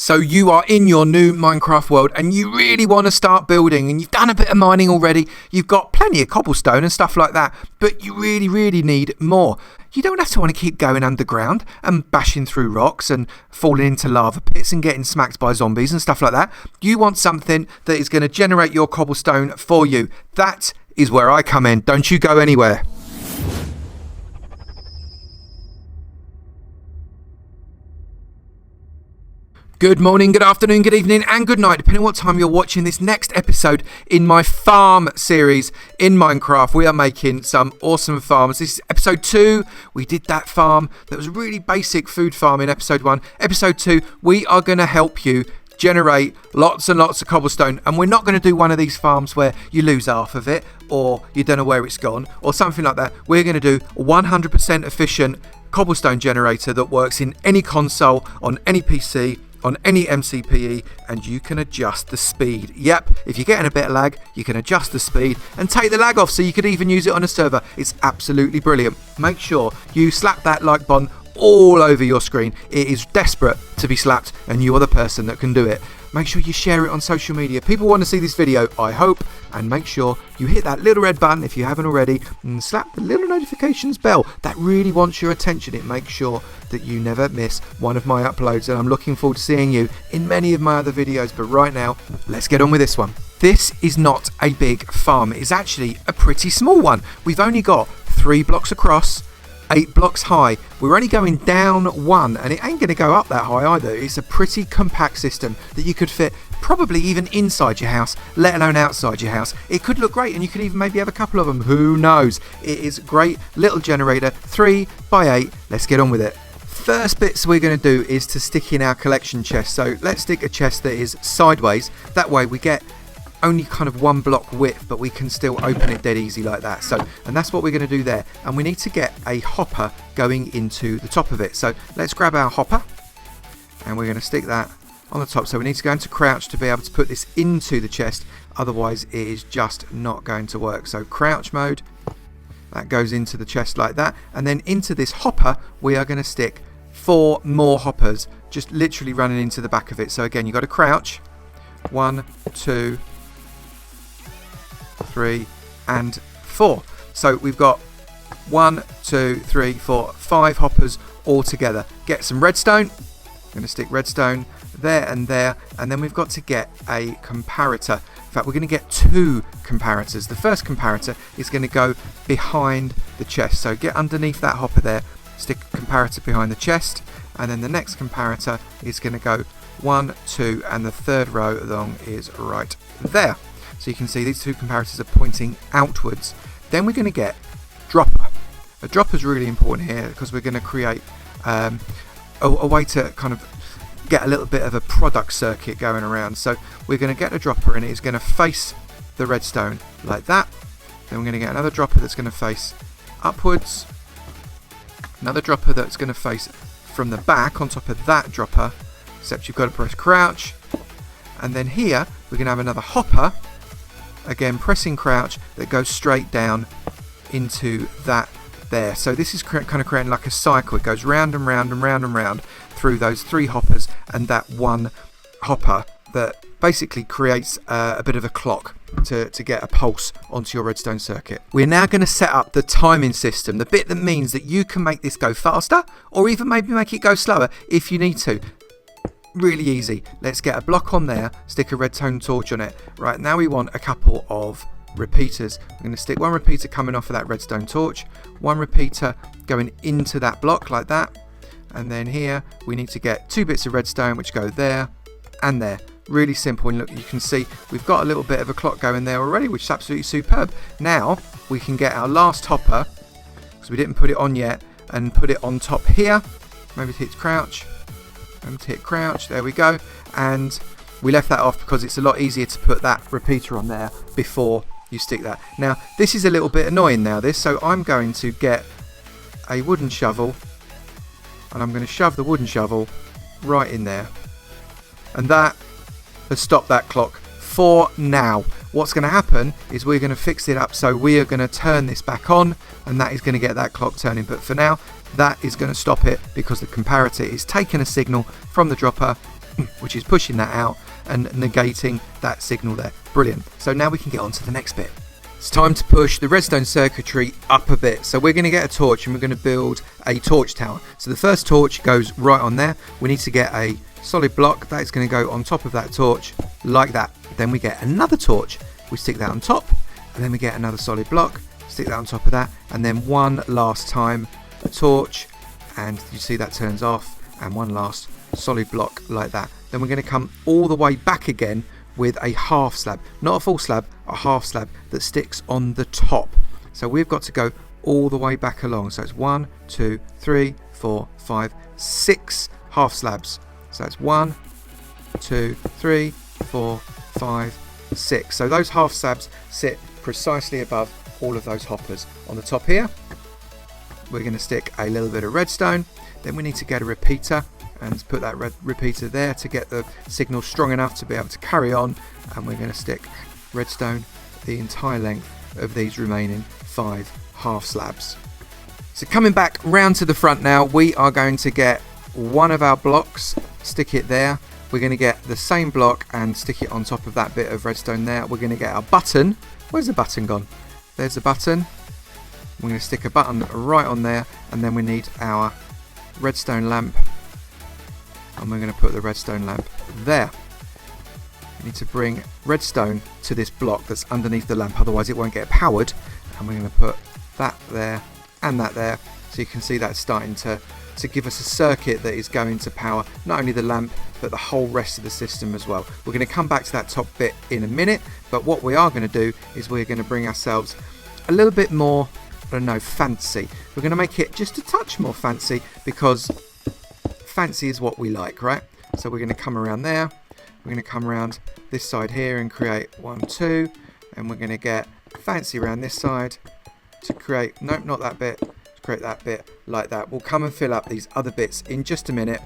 So you are in your new Minecraft world and you really want to start building, and you've done a bit of mining already. You've got plenty of cobblestone and stuff like that, but you really need more. You don't have to want to keep going underground and bashing through rocks and falling into lava pits and getting smacked by zombies and stuff like that. You want something that is going to generate your cobblestone for you. That is where I come in. Don't you go anywhere. Good morning, good afternoon, good evening and good night, depending on what time you're watching this next episode in my farm series in Minecraft. We are making some awesome farms. This is episode 2. We did that farm that was a really basic food farm in episode 1. Episode 2, we are going to help you generate lots and lots of cobblestone, and we're not going to do one of these farms where you lose half of it or you don't know where it's gone or something like that. We're going to do 100% efficient cobblestone generator that works in any console, on any PC, on any MCPE, and you can adjust the speed. Yep, if you're getting a bit of lag, you can adjust the speed and take the lag off, so you could even use it on a server. It's absolutely brilliant. Make sure you slap that like button all over your screen. It is desperate to be slapped, and you are the person that can do it. Make sure you share it on social media. People want to see this video, I hope, and make sure you hit that little red button if you haven't already, and slap the little notifications bell. That really wants your attention. It makes sure that you never miss one of my uploads, and I'm looking forward to seeing you in many of my other videos. But right now, let's get on with this one. This is not a big farm. It's actually a pretty small one. We've only got 3 blocks across, 8 blocks high. We're only going down 1, and it ain't going to go up that high either. It's a pretty compact system that you could fit probably even inside your house, let alone outside your house. It could look great, and you could even maybe have a couple of them. Who knows? It is a great little generator, 3 by 8. Let's get on with it. First bits we're going to do is to stick in our collection chest. So let's stick a chest that is sideways. That way we get only kind of 1 block width, but we can still open it dead easy like that. So, and that's what we're going to do there. And we need to get a hopper going into the top of it. So let's grab our hopper and we're going to stick that on the top. So we need to go into crouch to be able to put this into the chest. Otherwise it is just not going to work. So crouch mode, that goes into the chest like that. And then into this hopper, we are going to stick 4 more hoppers, just literally running into the back of it. So again, you've got to crouch. 1, 2, 3 and 4. So we've got 1, 2, 3, 4, 5 hoppers all together. Get some redstone. I'm going to stick redstone there, and then we've got to get a comparator. In fact, we're going to get 2 comparators. The first comparator is going to go behind the chest. So get underneath that hopper there, stick a comparator behind the chest, and then the next comparator is going to go 1, 2, and the third row along is right there. So you can see these 2 comparators are pointing outwards. Then we're going to get dropper. A dropper is really important here because we're going to create a way to kind of get a little bit of a product circuit going around. So we're going to get a dropper, and it is going to face the redstone like that. Then we're going to get another dropper that's going to face upwards. Another dropper that's going to face from the back on top of that dropper, except you've got to press crouch. And then here we're going to have another hopper, again pressing crouch, that goes straight down into that there. So this is kind of creating like a cycle. It goes round and round and round and round through those 3 hoppers and that 1 hopper that basically creates a bit of a clock to get a pulse onto your redstone circuit. We're now going to set up the timing system, the bit that means that you can make this go faster or even maybe make it go slower if you need to. Really easy. Let's get a block on there, stick a redstone torch on it. Right, now we want a couple of repeaters. I'm going to stick 1 repeater coming off of that redstone torch, 1 repeater going into that block like that, and then here we need to get 2 bits of redstone which go there and there. Really simple, and look, you can see we've got a little bit of a clock going there already, which is absolutely superb. Now we can get our last hopper, because we didn't put it on yet, and put it on top here. Maybe hit crouch. And hit crouch, there we go, and we left that off because it's a lot easier to put that repeater on there before you stick that. Now this is a little bit annoying now, so I'm going to get a wooden shovel and I'm going to shove the wooden shovel right in there, and that has stopped that clock for now. What's going to happen is we're going to fix it up, so we are going to turn this back on, and that is going to get that clock turning. But for now, that is going to stop it because the comparator is taking a signal from the dropper which is pushing that out and negating that signal there. Brilliant. So now we can get on to the next bit. It's time to push the redstone circuitry up a bit. So we're going to get a torch and we're going to build a torch tower. So the first torch goes right on there. We need to get a solid block that is going to go on top of that torch like that. Then we get another torch. We stick that on top, and then we get another solid block, stick that on top of that, and then one last time a torch, and you see that turns off, and one last solid block like that. Then we're going to come all the way back again with a half slab, not a full slab, a half slab that sticks on the top. So we've got to go all the way back along. So it's 1, 2, 3, 4, 5, 6 half slabs. So it's 1, 2, 3, 4, 5, 6. So those half slabs sit precisely above all of those hoppers. On the top here, we're going to stick a little bit of redstone. Then we need to get a repeater and put that repeater there to get the signal strong enough to be able to carry on, and we're going to stick redstone the entire length of these remaining 5 half slabs. So coming back round to the front now, we are going to get one of our blocks, stick it there. We're going to get the same block and stick it on top of that bit of redstone there. We're going to get our button. Where's the button gone? There's the button. We're going to stick a button right on there, and then we need our redstone lamp, and we're going to put the redstone lamp there. We need to bring redstone to this block that's underneath the lamp, otherwise it won't get powered, and we're going to put that there and that there, so you can see that's starting to give us a circuit that is going to power not only the lamp but the whole rest of the system as well. We're going to come back to that top bit in a minute, but what we are going to do is we're going to bring ourselves a little bit more, I don't know, fancy. We're going to make it just a touch more fancy, because fancy is what we like, right? So we're going to come around there, we're going to come around this side here and create 1, 2, and we're going to get fancy around this side to create, nope, not that bit, to create that bit like that. We'll come and fill up these other bits in just a minute,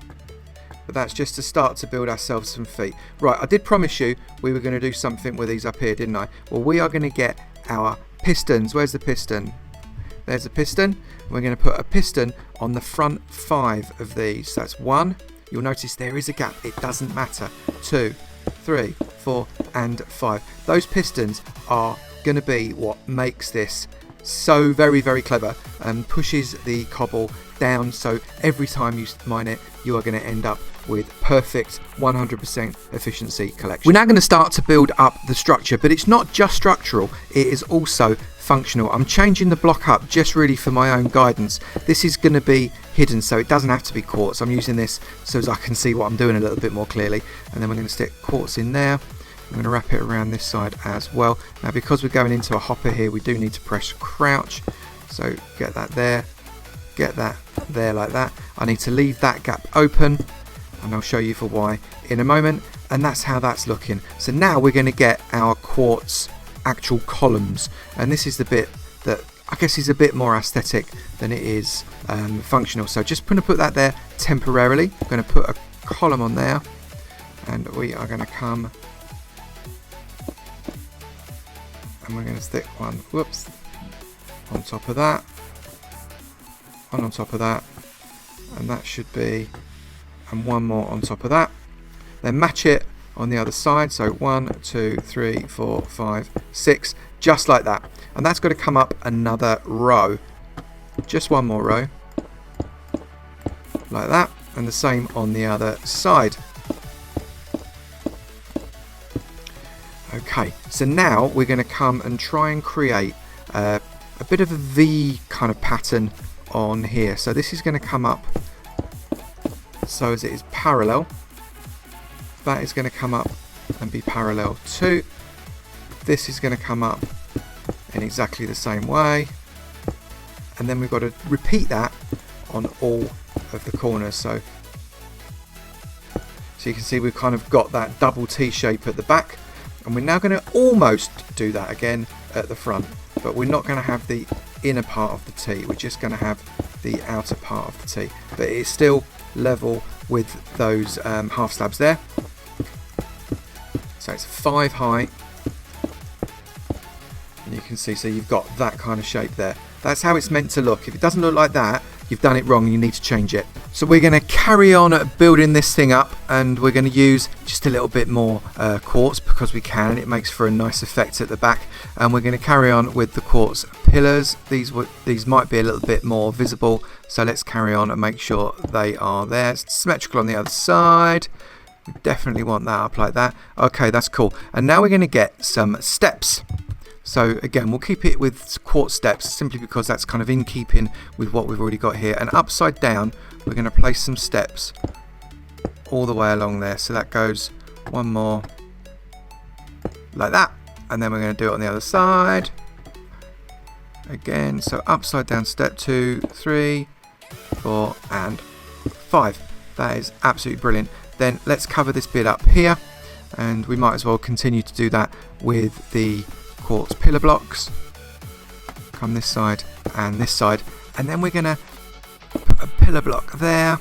but that's just to start to build ourselves some feet. Right, I did promise you we were going to do something with these up here, didn't I? Well, we are going to get our pistons. Where's the piston? There's a piston. We're going to put a piston on the front 5 of these. So that's 1. You'll notice there is a gap. It doesn't matter. 2, 3, 4, and 5. Those pistons are going to be what makes this so very, very clever and pushes the cobble down, so every time you mine it, you are going to end up with perfect 100% efficiency collection. We're now going to start to build up the structure, but it's not just structural, it is also functional. I'm changing the block up just really for my own guidance. This is going to be hidden, so it doesn't have to be quartz. I'm using this so as I can see what I'm doing a little bit more clearly, and then we're going to stick quartz in there. I'm going to wrap it around this side as well. Now, because we're going into a hopper here, we do need to press crouch, so get that there, get that there like that. I need to leave that gap open, and I'll show you for why in a moment. And that's how that's looking. So now we're going to get our quartz actual columns, and this is the bit that I guess is a bit more aesthetic than it is functional. So just going to put that there temporarily. I'm going to put a column on there, and we are going to come and we're going to stick one, whoops, on top of that, on top of that, and that should be, and one more on top of that. Then match it on the other side, so 1, 2, 3, 4, 5, 6, just like that. And that's got to come up another row, just one more row, like that, and the same on the other side. Okay, so now we're going to come and try and create a bit of a V kind of pattern on here. So this is going to come up so as it is parallel. That is going to come up and be parallel too. This is going to come up in exactly the same way, and then we've got to repeat that on all of the corners. So you can see we've kind of got that double T shape at the back, and we're now going to almost do that again at the front, but we're not going to have the inner part of the T, we're just going to have the outer part of the T, but it's still level with those half slabs there. So it's 5 high, and you can see, so you've got that kind of shape there. That's how it's meant to look. If it doesn't look like that, you've done it wrong and you need to change it. So we're going to carry on building this thing up. and we're going to use just a little bit more quartz because we can. It makes for a nice effect at the back, and we're going to carry on with the quartz pillars. These might be a little bit more visible, so let's carry on and make sure they are there. It's symmetrical on the other side. We definitely want that up like that. Okay, that's cool. And now we're going to get some steps. So again, we'll keep it with quartz steps simply because that's kind of in keeping with what we've already got here. And upside down, we're going to place some steps all the way along there. So that goes one more like that. And then we're going to do it on the other side. Again, so upside down step 2, 3, 4 and 5. That is absolutely brilliant. Then let's cover this bit up here. And we might as well continue to do that with the quartz pillar blocks. Come this side and this side. And then we're going to put a pillar block there.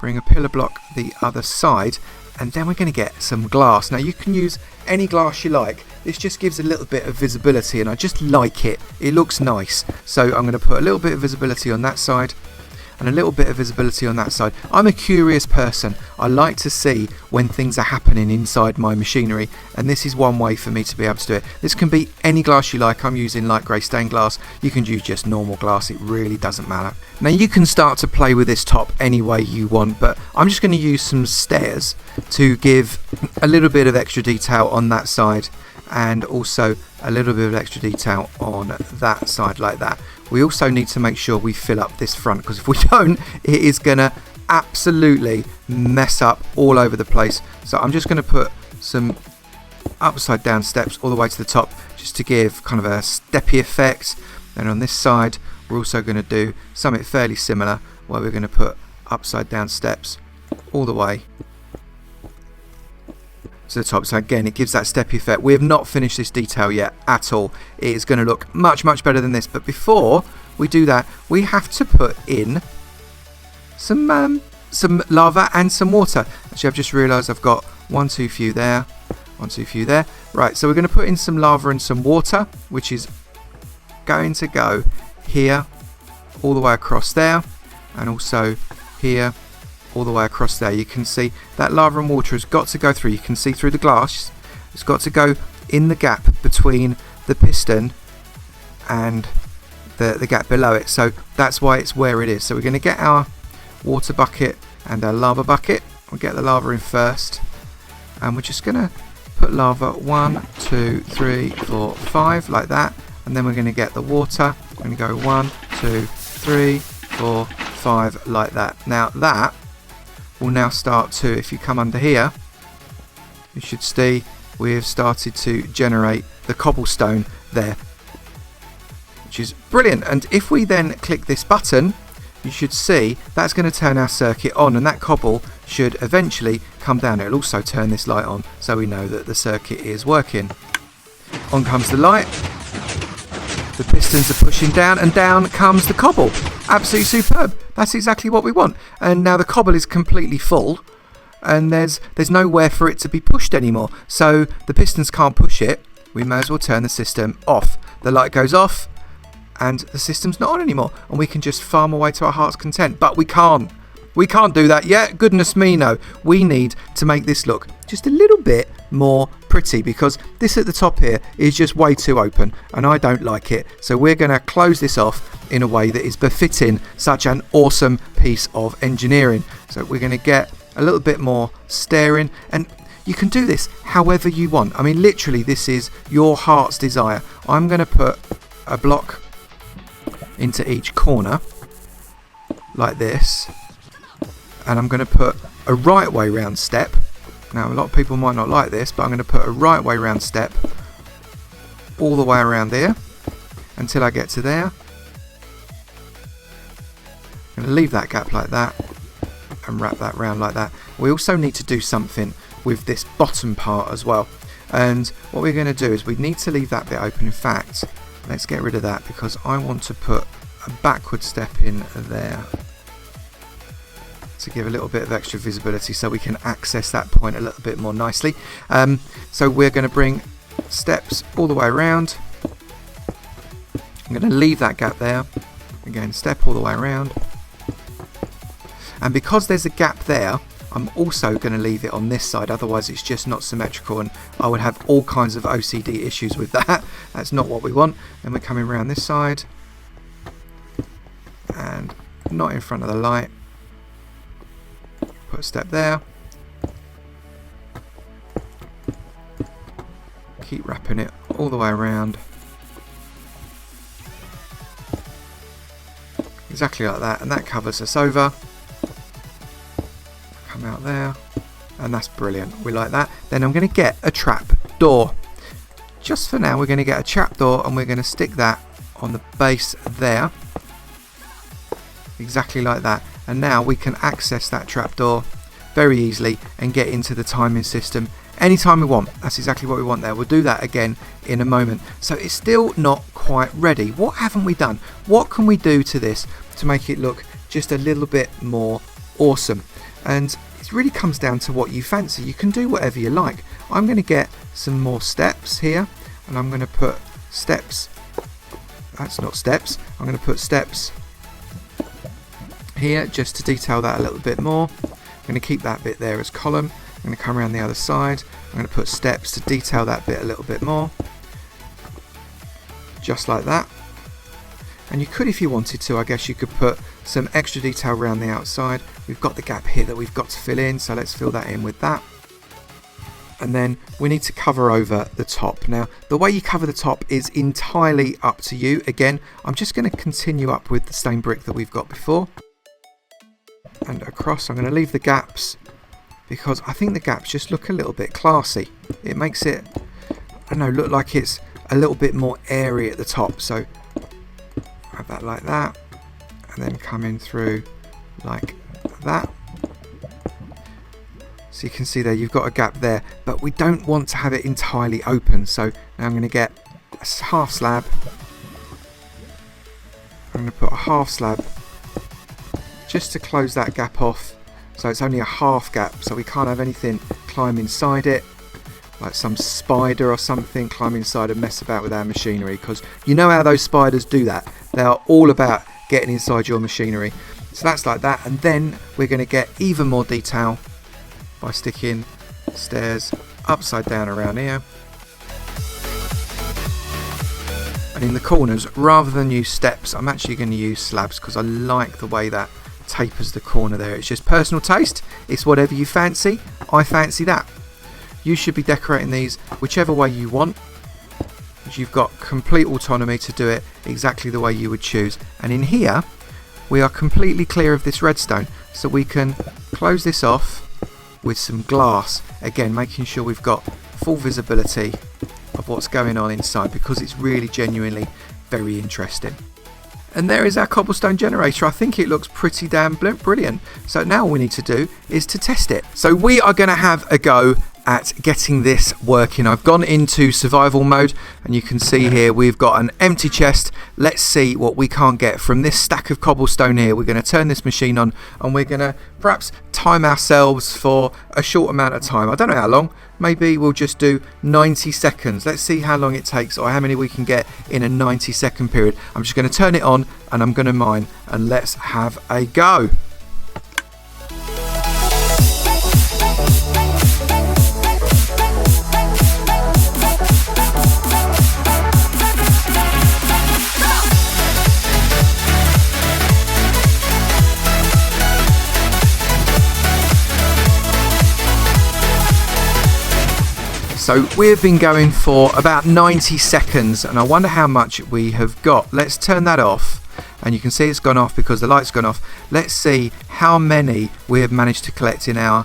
Bring a pillar block the other side, and then we're going to get some glass. Now you can use any glass you like. This just gives a little bit of visibility, and I just like it. It looks nice. So I'm going to put a little bit of visibility on that side and a little bit of visibility on that side. I'm a curious person. I like to see when things are happening inside my machinery, and this is one way for me to be able to do it. This can be any glass you like. I'm using light grey stained glass. You can use just normal glass. It really doesn't matter. Now you can start to play with this top any way you want, but I'm just going to use some stairs to give a little bit of extra detail on that side, and also a little bit of extra detail on that side like that. We also need to make sure we fill up this front, because if we don't, it is going to absolutely mess up all over the place. So I'm just going to put some upside down steps all the way to the top, just to give kind of a steppy effect. And on this side, we're also going to do something fairly similar, where we're going to put upside down steps all the way to the top. So again, it gives that steppy effect. We have not finished this detail yet at all. It is going to look much better than this, but before we do that, we have to put in some lava and some water. Actually, I've just realized I've got 1 2 few there, 1 2 few there. Right, so we're going to put in some lava and some water, which is going to go here all the way across there, and also here all the way across there. You can see that lava and water has got to go through. You can see through the glass. It's got to go in the gap between the piston and the gap below it. So that's why it's where it is. So we're going to get our water bucket and our lava bucket. We'll get the lava in first, and we're just going to put lava 1 2 3 4 5 like that, and then we're going to get the water. We're going to go 1 2 3 4 5 like that. Now that will now start to, if you come under here, you should see we have started to generate the cobblestone there, which is brilliant. And if we then click this button, you should see that's going to turn our circuit on, and that cobble should eventually come down. It'll also turn this light on, so we know that the circuit is working. On comes the light. The pistons are pushing down, and down comes the cobble. Absolutely superb. That's exactly what we want. And now the cobble is completely full, and there's nowhere for it to be pushed anymore. So the pistons can't push it. We may as well turn the system off. The light goes off, and the system's not on anymore. And we can just farm away to our heart's content. But we can't. We can't do that yet. Goodness me, no. We need to make this look just a little bit more pretty, because this at the top here is just way too open, and I don't like it. So we're going to close this off in a way that is befitting such an awesome piece of engineering. So we're going to get a little bit more staring, and you can do this however you want. I mean, literally, this is your heart's desire. I'm going to put a block into each corner like this, and I'm going to put a right way round step. Now, a lot of people might not like this, but I'm going to put a right way round step all the way around there until I get to there. I'm going to leave that gap like that and wrap that round like that. We also need to do something with this bottom part as well. And what we're going to do is we need to leave that bit open. In fact, let's get rid of that, because I want to put a backward step in there to give a little bit of extra visibility, so we can access that point a little bit more nicely. So we're going to bring steps all the way around. I'm going to leave that gap there. Again, step all the way around. And because there's a gap there, I'm also going to leave it on this side, otherwise it's just not symmetrical and I would have all kinds of OCD issues with that. That's not what we want. Then we're coming around this side and not in front of the light. Put a step there. Keep wrapping it all the way around. Exactly like that, and that covers us over. Come out there, and that's brilliant. We like that. Then I'm going to get a trap door. Just for now, we're going to get a trap door, and we're going to stick that on the base there. Exactly like that. And now we can access that trap door very easily and get into the timing system anytime we want. That's exactly what we want there. We'll do that again in a moment. So it's still not quite ready. What haven't we done? What can we do to this to make it look just a little bit more awesome? And it really comes down to what you fancy. You can do whatever you like. I'm going to get some more steps here, and I'm going to put steps. That's not steps. I'm going to put steps here just to detail that a little bit more. I'm going to keep that bit there as column. I'm going to come around the other side. I'm going to put steps to detail that bit a little bit more. Just like that. And you could, if you wanted to, I guess you could put some extra detail around the outside. We've got the gap here that we've got to fill in, so let's fill that in with that. And then we need to cover over the top. Now, the way you cover the top is entirely up to you. Again, I'm just going to continue up with the same brick that we've got before. And across, I'm going to leave the gaps because I think the gaps just look a little bit classy. It makes it, I don't know, look like it's a little bit more airy at the top. So have that like that, and then come in through like that. So you can see there, you've got a gap there, but we don't want to have it entirely open. So now I'm going to get a half slab. I'm going to put a half slab just to close that gap off. So it's only a half gap, so we can't have anything climb inside it, like some spider or something climb inside and mess about with our machinery, because you know how those spiders do that. They are all about getting inside your machinery. So that's like that, and then we're going to get even more detail by sticking stairs upside down around here. And in the corners, rather than use steps, I'm actually going to use slabs because I like the way that tapers the corner there. It's just personal taste. It's whatever you fancy. I fancy that. You should be decorating these whichever way you want. You've got complete autonomy to do it exactly the way you would choose. And in here, we are completely clear of this redstone, so we can close this off with some glass. Again, making sure we've got full visibility of what's going on inside, because it's really genuinely very interesting. And there is our cobblestone generator. I think it looks pretty damn brilliant. So now all we need to do is to test it. So we are going to have a go at getting this working. I've gone into survival mode, and you can see here we've got an empty chest. Let's see what we can't get from this stack of cobblestone here. We're going to turn this machine on, and we're going to perhaps time ourselves for a short amount of time. I don't know how long. Maybe we'll just do 90 seconds. Let's see how long it takes, or how many we can get in a 90-second period. I'm just going to turn it on, and I'm going to mine, and let's have a go. So we've been going for about 90 seconds, and I wonder how much we have got. Let's turn that off, and you can see it's gone off because the light's gone off. Let's see how many we have managed to collect in our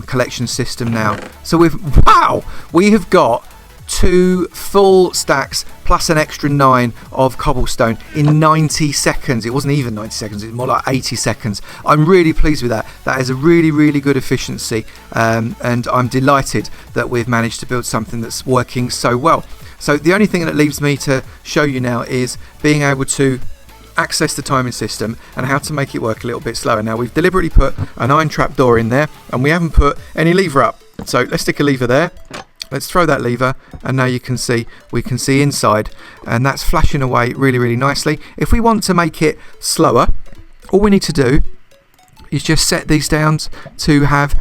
collection system now. So we have got 2 full stacks plus an extra 9 of cobblestone in 90 seconds. It wasn't even 90 seconds, it's more like 80 seconds. I'm really pleased with that. That is a really, really good efficiency, and I'm delighted that we've managed to build something that's working so well. So the only thing that leaves me to show you now is being able to access the timing system and how to make it work a little bit slower. Now, we've deliberately put an iron trap door in there, and we haven't put any lever up. So let's stick a lever there. Let's throw that lever, and now you can see, we can see inside, and that's flashing away really, really nicely. If we want to make it slower, all we need to do is just set these down to have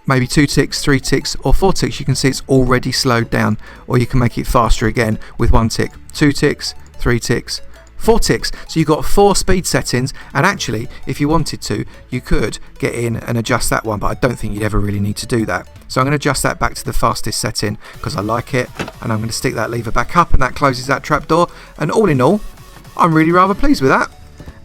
maybe 2 ticks, 3 ticks or 4 ticks. You can see it's already slowed down, or you can make it faster again with 1 tick, 2 ticks, 3 ticks, 4 ticks. So you've got 4 speed settings, and actually if you wanted to you could get in and adjust that one, but I don't think you'd ever really need to do that. So I'm going to adjust that back to the fastest setting because I like it, and I'm going to stick that lever back up, and that closes that trapdoor. And all in all, I'm really rather pleased with that.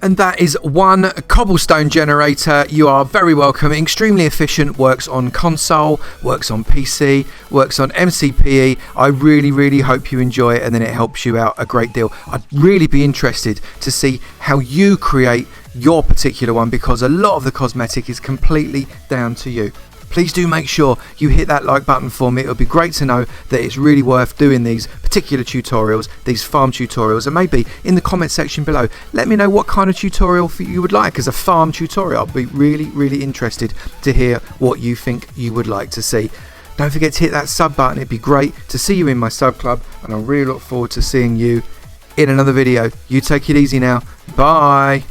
And that is one cobblestone generator. You are very welcome. Extremely efficient, works on console, works on PC, works on MCPE. I really hope you enjoy it, and then it helps you out a great deal. I'd really be interested to see how you create your particular one, because a lot of the cosmetic is completely down to you. Please do make sure you hit that like button for me. It would be great to know that it's really worth doing these particular tutorials, these farm tutorials, and maybe in the comment section below let me know what kind of tutorial you would like as a farm tutorial. I'll be really interested to hear what you think you would like to see. Don't forget to hit that sub button. It'd be great to see you in my sub club, and I really look forward to seeing you in another video. You take it easy now. Bye.